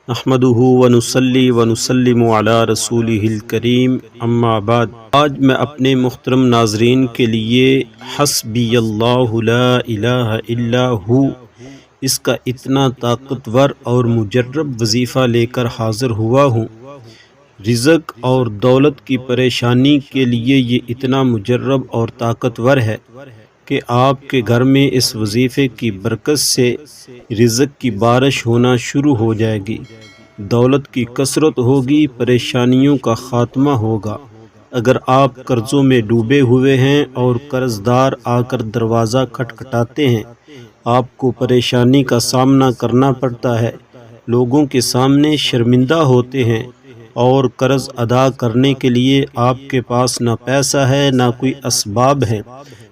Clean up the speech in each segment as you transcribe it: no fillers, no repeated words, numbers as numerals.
نحمدہ ونصلی ونسلم علی رسولہ الکریم اما بعد۔ آج میں اپنے محترم ناظرین کے لیے حسبی اللہ لا الہ الا ہو اس کا اتنا طاقتور اور مجرب وظیفہ لے کر حاضر ہوا ہوں۔ رزق اور دولت کی پریشانی کے لیے یہ اتنا مجرب اور طاقتور ہے کہ آپ کے گھر میں اس وظیفے کی برکت سے رزق کی بارش ہونا شروع ہو جائے گی، دولت کی کثرت ہوگی، پریشانیوں کا خاتمہ ہوگا۔ اگر آپ قرضوں میں ڈوبے ہوئے ہیں اور قرض دار آ کر دروازہ کھٹکھٹاتے ہیں، آپ کو پریشانی کا سامنا کرنا پڑتا ہے، لوگوں کے سامنے شرمندہ ہوتے ہیں اور قرض ادا کرنے کے لیے آپ کے پاس نہ پیسہ ہے نہ کوئی اسباب ہے،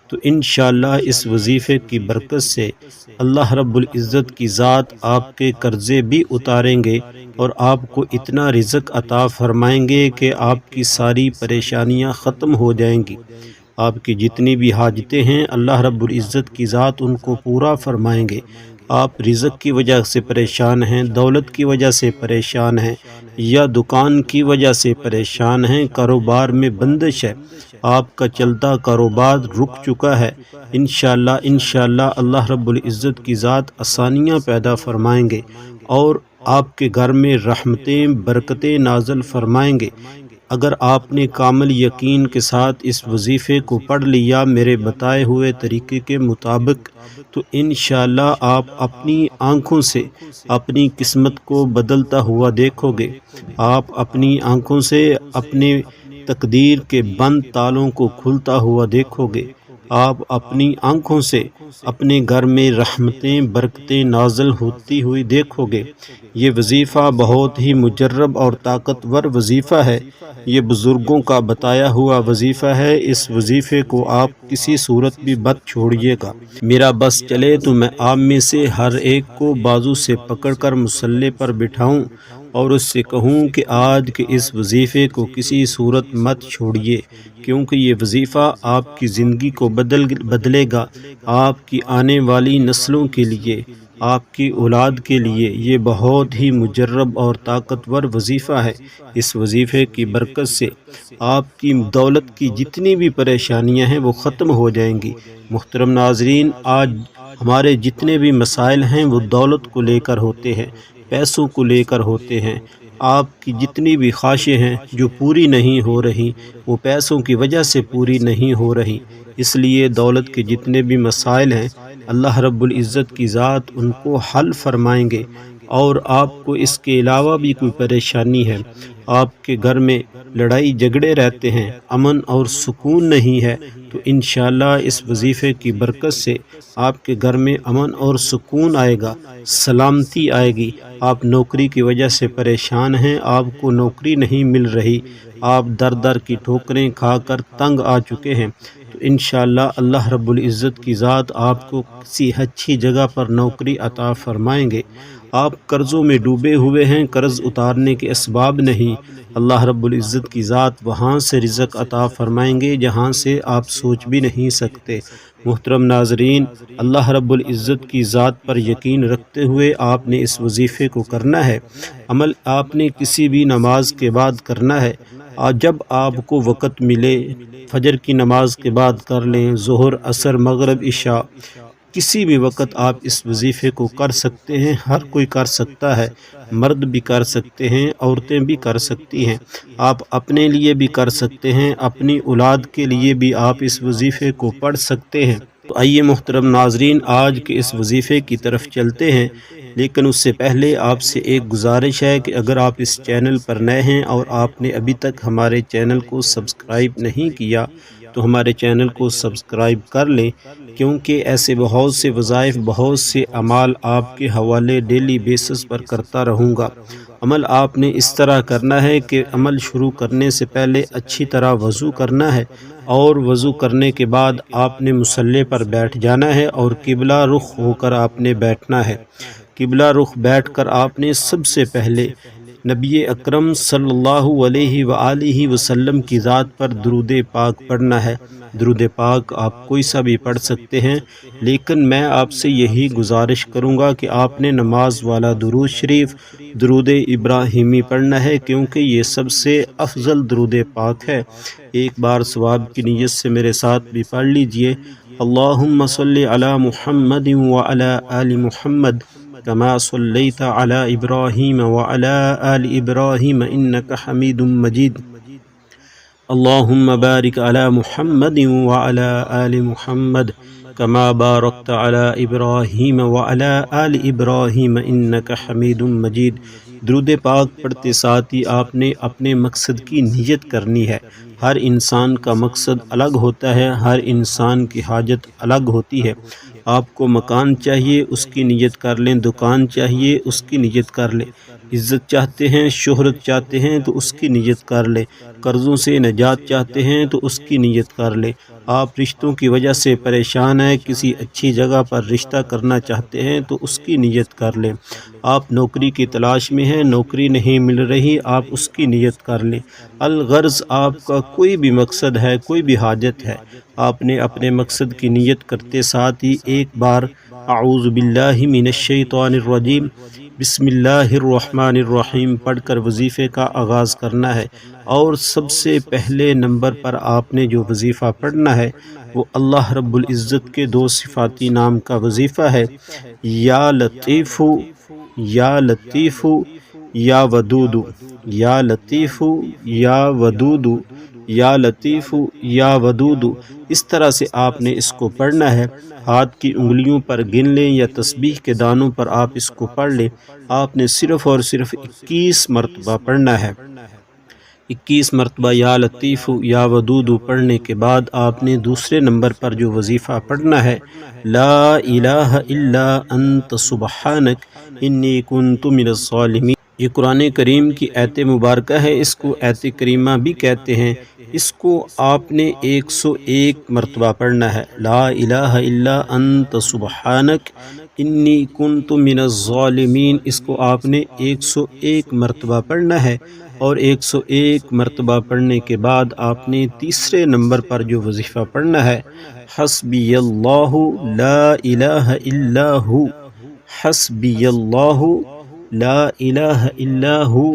تو انشاءاللہ اس وظیفے کی برکت سے اللہ رب العزت کی ذات آپ کے قرضے بھی اتاریں گے اور آپ کو اتنا رزق عطا فرمائیں گے کہ آپ کی ساری پریشانیاں ختم ہو جائیں گی۔ آپ کی جتنی بھی حاجتیں ہیں اللہ رب العزت کی ذات ان کو پورا فرمائیں گے۔ آپ رزق کی وجہ سے پریشان ہیں، دولت کی وجہ سے پریشان ہیں یا دکان کی وجہ سے پریشان ہیں، کاروبار میں بندش ہے، آپ کا چلتا کاروبار رک چکا ہے، انشاءاللہ اللہ رب العزت کی ذات آسانیاں پیدا فرمائیں گے اور آپ کے گھر میں رحمتیں برکتیں نازل فرمائیں گے۔ اگر آپ نے کامل یقین کے ساتھ اس وظیفے کو پڑھ لیا میرے بتائے ہوئے طریقے کے مطابق، تو انشاءاللہ آپ اپنی آنکھوں سے اپنی قسمت کو بدلتا ہوا دیکھو گے۔ آپ اپنی آنکھوں سے اپنے تقدیر کے بند تالوں کو کھلتا ہوا دیکھو گے۔ آپ اپنی آنکھوں سے اپنے گھر میں رحمتیں برکتیں نازل ہوتی ہوئی دیکھو گے۔ یہ وظیفہ بہت ہی مجرب اور طاقتور وظیفہ ہے، یہ بزرگوں کا بتایا ہوا وظیفہ ہے۔ اس وظیفے کو آپ کسی صورت بھی مت چھوڑیے گا۔ میرا بس چلے تو میں آپ میں سے ہر ایک کو بازو سے پکڑ کر مصلی پر بٹھاؤں اور اس سے کہوں کہ آج کے اس وظیفے کو کسی صورت مت چھوڑیے، کیونکہ یہ وظیفہ آپ کی زندگی کو بدلے گا، آپ کی آنے والی نسلوں کے لیے، آپ کی اولاد کے لیے یہ بہت ہی مجرب اور طاقتور وظیفہ ہے۔ اس وظیفے کی برکت سے آپ کی دولت کی جتنی بھی پریشانیاں ہیں وہ ختم ہو جائیں گی۔ محترم ناظرین، آج ہمارے جتنے بھی مسائل ہیں وہ دولت کو لے کر ہوتے ہیں، پیسوں کو لے کر ہوتے ہیں۔ آپ کی جتنی بھی خواہشیں ہیں جو پوری نہیں ہو رہی وہ پیسوں کی وجہ سے پوری نہیں ہو رہی، اس لیے دولت کے جتنے بھی مسائل ہیں اللہ رب العزت کی ذات ان کو حل فرمائیں گے۔ اور آپ کو اس کے علاوہ بھی کوئی پریشانی ہے، آپ کے گھر میں لڑائی جھگڑے رہتے ہیں، امن اور سکون نہیں ہے، تو انشاءاللہ اس وظیفے کی برکت سے آپ کے گھر میں امن اور سکون آئے گا، سلامتی آئے گی۔ آپ نوکری کی وجہ سے پریشان ہیں، آپ کو نوکری نہیں مل رہی، آپ در در کی ٹھوکریں کھا کر تنگ آ چکے ہیں، تو انشاءاللہ اللہ رب العزت کی ذات آپ کو کسی اچھی جگہ پر نوکری عطا فرمائیں گے۔ آپ قرضوں میں ڈوبے ہوئے ہیں، قرض اتارنے کے اسباب نہیں، اللہ رب العزت کی ذات وہاں سے رزق عطا فرمائیں گے جہاں سے آپ سوچ بھی نہیں سکتے۔ محترم ناظرین، اللہ رب العزت کی ذات پر یقین رکھتے ہوئے آپ نے اس وظیفے کو کرنا ہے۔ عمل آپ نے کسی بھی نماز کے بعد کرنا ہے، جب آپ کو وقت ملے، فجر کی نماز کے بعد کر لیں، ظہر عصر مغرب عشاء کسی بھی وقت آپ اس وظیفے کو کر سکتے ہیں، ہر کوئی کر سکتا ہے، مرد بھی کر سکتے ہیں، عورتیں بھی کر سکتی ہیں، آپ اپنے لیے بھی کر سکتے ہیں، اپنی اولاد کے لیے بھی آپ اس وظیفے کو پڑھ سکتے ہیں۔ تو آئیے محترم ناظرین آج کے اس وظیفے کی طرف چلتے ہیں، لیکن اس سے پہلے آپ سے ایک گزارش ہے کہ اگر آپ اس چینل پر نئے ہیں اور آپ نے ابھی تک ہمارے چینل کو سبسکرائب نہیں کیا تو ہمارے چینل کو سبسکرائب کر لیں، کیونکہ ایسے بہت سے وظائف بہت سے اعمال آپ کے حوالے ڈیلی بیسس پر کرتا رہوں گا۔ عمل آپ نے اس طرح کرنا ہے کہ عمل شروع کرنے سے پہلے اچھی طرح وضو کرنا ہے اور وضو کرنے کے بعد آپ نے مصلی پر بیٹھ جانا ہے اور قبلہ رخ ہو کر آپ نے بیٹھنا ہے۔ قبلہ رخ بیٹھ کر آپ نے سب سے پہلے نبی اکرم صلی اللہ علیہ وآلہ وسلم کی ذات پر درود پاک پڑھنا ہے۔ درود پاک آپ کوئی سا بھی پڑھ سکتے ہیں، لیکن میں آپ سے یہی گزارش کروں گا کہ آپ نے نماز والا درود شریف درود ابراہیمی پڑھنا ہے، کیونکہ یہ سب سے افضل درود پاک ہے۔ ایک بار ثواب کی نیت سے میرے ساتھ بھی پڑھ لیجئے۔ اللہم صلی علی محمد وعلی آل محمد كما صليت على إبراهيم وعلى آل إبراهيم إنك حميد مجيد اللهم بارك على محمد وعلى آل محمد كما باركت على إبراهيم وعلى آل إبراهيم إنك حميد مجيد۔ درود پاک پڑھتے ساتھ ہی آپ نے اپنے مقصد کی نیت کرنی ہے۔ ہر انسان کا مقصد الگ ہوتا ہے، ہر انسان کی حاجت الگ ہوتی ہے۔ آپ کو مکان چاہیے، اس کی نیت کر لیں، دکان چاہیے، اس کی نیت کر لیں، عزت چاہتے ہیں، شہرت چاہتے ہیں تو اس کی نیت کر لیں، قرضوں سے نجات چاہتے ہیں تو اس کی نیت کر لیں۔ آپ رشتوں کی وجہ سے پریشان ہیں، کسی اچھی جگہ پر رشتہ کرنا چاہتے ہیں تو اس کی نیت کر لیں۔ آپ نوکری کی تلاش میں ہیں، نوکری نہیں مل رہی، آپ اس کی نیت کر لیں۔ الغرض آپ کا کوئی بھی مقصد ہے، کوئی بھی حاجت ہے، آپ نے اپنے مقصد کی نیت کرتے ساتھ ہی ایک بار اعوذ باللہ من الشیطان الرجیم بسم اللہ الرحمن الرحیم پڑھ کر وظیفے کا آغاز کرنا ہے۔ اور سب سے پہلے نمبر پر آپ نے جو وظیفہ پڑھنا ہے وہ اللہ رب العزت کے دو صفاتی نام کا وظیفہ ہے، یا لطیف یا لطیف یا ودود، یا لطیف یا ودود، یا لطیف یا ودود۔ اس طرح سے آپ نے اس کو پڑھنا ہے۔ ہاتھ کی انگلیوں پر گن لیں یا تسبیح کے دانوں پر آپ اس کو پڑھ لیں۔ آپ نے صرف اور صرف 21 مرتبہ پڑھنا ہے۔ 21 مرتبہ یا لطیف یا ودود پڑھنے کے بعد آپ نے دوسرے نمبر پر جو وظیفہ پڑھنا ہے، لا الہ الا انت سبحانک انی کنت من الظالمین۔ یہ قرآن کریم کی آیت مبارکہ ہے، اس کو آیت کریمہ بھی کہتے ہیں۔ اس کو آپ نے 101 مرتبہ پڑھنا ہے۔ لا الہ الا انت سبحانک انی کنت من الظالمین، اس کو آپ نے 101 مرتبہ پڑھنا ہے۔ اور 101 مرتبہ پڑھنے کے بعد آپ نے تیسرے نمبر پر جو وظیفہ پڑھنا ہے، حسبی اللہ لا الہ الا ہو، حسبی اللہ لا الہ الا ہو،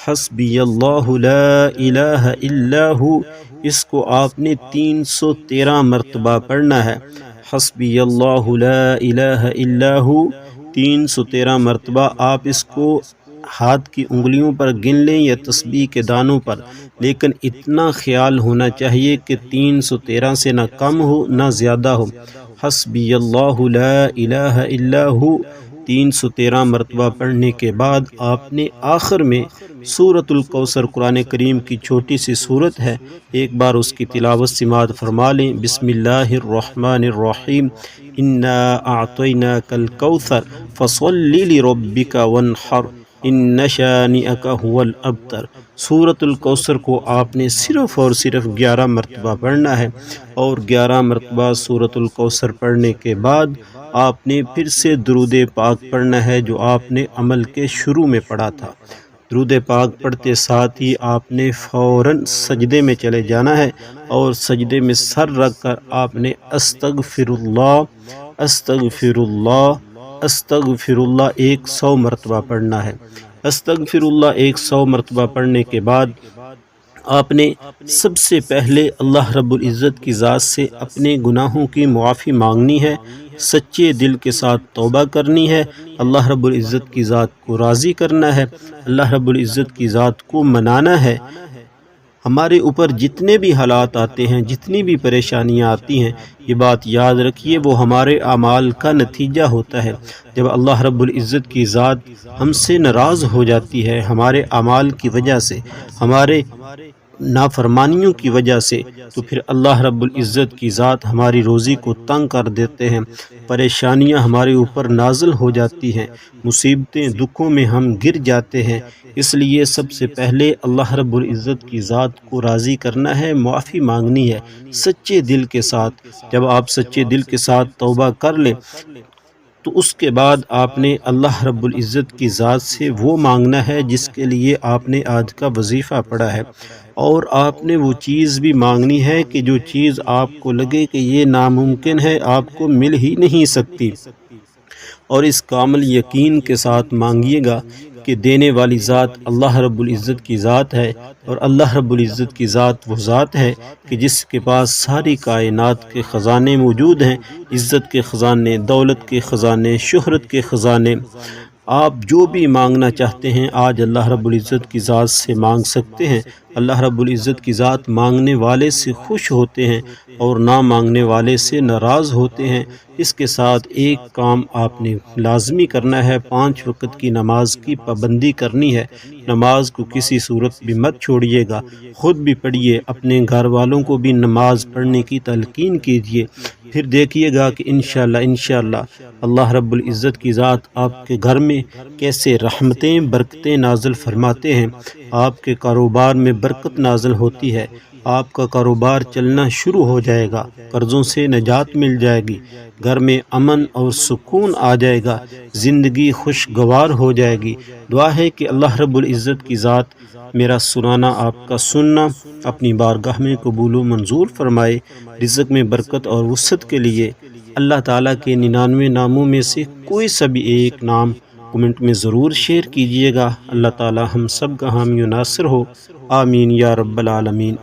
حسبی اللہ لا الہ الا ہو۔ اس کو آپ نے 313 مرتبہ پڑھنا ہے۔ حسبی اللہ لا الہ الا ہو 313 مرتبہ۔ آپ اس کو ہاتھ کی انگلیوں پر گن لیں یا تسبیح کے دانوں پر، لیکن اتنا خیال ہونا چاہیے کہ 313 سے نہ کم ہو نہ زیادہ ہو۔ حسبی اللہ لا الہ الا ہو 313 مرتبہ پڑھنے کے بعد آپ نے آخر میں سورۃ الکوثر، قرآن کریم کی چھوٹی سی سورت ہے، ایک بار اس کی تلاوت سماعت فرما لیں۔ بسم اللہ الرحمن الرحیم انا اعطیناک الکوثر فصل لربک وانحر ان شانئک هو الابتر۔ سورۃ الکوثر کو آپ نے صرف اور صرف 11 مرتبہ پڑھنا ہے، اور 11 مرتبہ سورۃ الکوثر پڑھنے کے بعد آپ نے پھر سے درود پاک پڑھنا ہے جو آپ نے عمل کے شروع میں پڑھا تھا۔ درود پاک پڑھتے ساتھ ہی آپ نے فوراً سجدے میں چلے جانا ہے، اور سجدے میں سر رکھ کر آپ نے استغفر اللہ استغفر اللہ استغفر اللہ 100 مرتبہ پڑھنا ہے۔ استغفر اللہ 100 مرتبہ پڑھنے کے بعد آپ نے سب سے پہلے اللہ رب العزت کی ذات سے اپنے گناہوں کی معافی مانگنی ہے، سچے دل کے ساتھ توبہ کرنی ہے، اللہ رب العزت کی ذات کو راضی کرنا ہے، اللہ رب العزت کی ذات کو منانا ہے۔ ہمارے اوپر جتنے بھی حالات آتے ہیں، جتنی بھی پریشانیاں آتی ہیں، یہ بات یاد رکھیے وہ ہمارے اعمال کا نتیجہ ہوتا ہے۔ جب اللہ رب العزت کی ذات ہم سے ناراض ہو جاتی ہے ہمارے اعمال کی وجہ سے، ہمارے نافرمانیوں کی وجہ سے، تو پھر اللہ رب العزت کی ذات ہماری روزی کو تنگ کر دیتے ہیں، پریشانیاں ہمارے اوپر نازل ہو جاتی ہیں، مصیبتیں دکھوں میں ہم گر جاتے ہیں۔ اس لیے سب سے پہلے اللہ رب العزت کی ذات کو راضی کرنا ہے، معافی مانگنی ہے سچے دل کے ساتھ۔ جب آپ سچے دل کے ساتھ توبہ کر لیں تو اس کے بعد آپ نے اللہ رب العزت کی ذات سے وہ مانگنا ہے جس کے لیے آپ نے آج کا وظیفہ پڑھا ہے، اور آپ نے وہ چیز بھی مانگنی ہے کہ جو چیز آپ کو لگے کہ یہ ناممکن ہے، آپ کو مل ہی نہیں سکتی، اور اس کامل یقین کے ساتھ مانگیے گا کہ دینے والی ذات اللہ رب العزت کی ذات ہے، اور اللہ رب العزت کی ذات وہ ذات ہے کہ جس کے پاس ساری کائنات کے خزانے موجود ہیں، عزت کے خزانے، دولت کے خزانے، شہرت کے خزانے۔ آپ جو بھی مانگنا چاہتے ہیں آج اللہ رب العزت کی ذات سے مانگ سکتے ہیں۔ اللہ رب العزت کی ذات مانگنے والے سے خوش ہوتے ہیں اور نہ مانگنے والے سے ناراض ہوتے ہیں۔ اس کے ساتھ ایک کام آپ نے لازمی کرنا ہے، 5 وقت کی نماز کی پابندی کرنی ہے۔ نماز کو کسی صورت بھی مت چھوڑیے گا، خود بھی پڑھیے، اپنے گھر والوں کو بھی نماز پڑھنے کی تلقین کیجیے، پھر دیکھیے گا کہ انشاءاللہ اللہ رب العزت کی ذات آپ کے گھر میں کیسے رحمتیں برکتیں نازل فرماتے ہیں۔ آپ کے کاروبار میں برکت نازل ہوتی ہے، آپ کا کاروبار چلنا شروع ہو جائے گا، قرضوں سے نجات مل جائے گی، گھر میں امن اور سکون آ جائے گا، زندگی خوشگوار ہو جائے گی۔ دعا ہے کہ اللہ رب العزت کی ذات میرا سنانا، آپ کا سننا اپنی بارگاہ میں قبول و منظور فرمائے۔ رزق میں برکت اور وسعت کے لیے اللہ تعالیٰ کے 99 ناموں میں سے کوئی سا بھی ایک نام کمنٹ میں ضرور شیئر کیجیے گا۔ اللہ تعالیٰ ہم سب کا حامی و ناصر ہو، آمین یا رب العالمین۔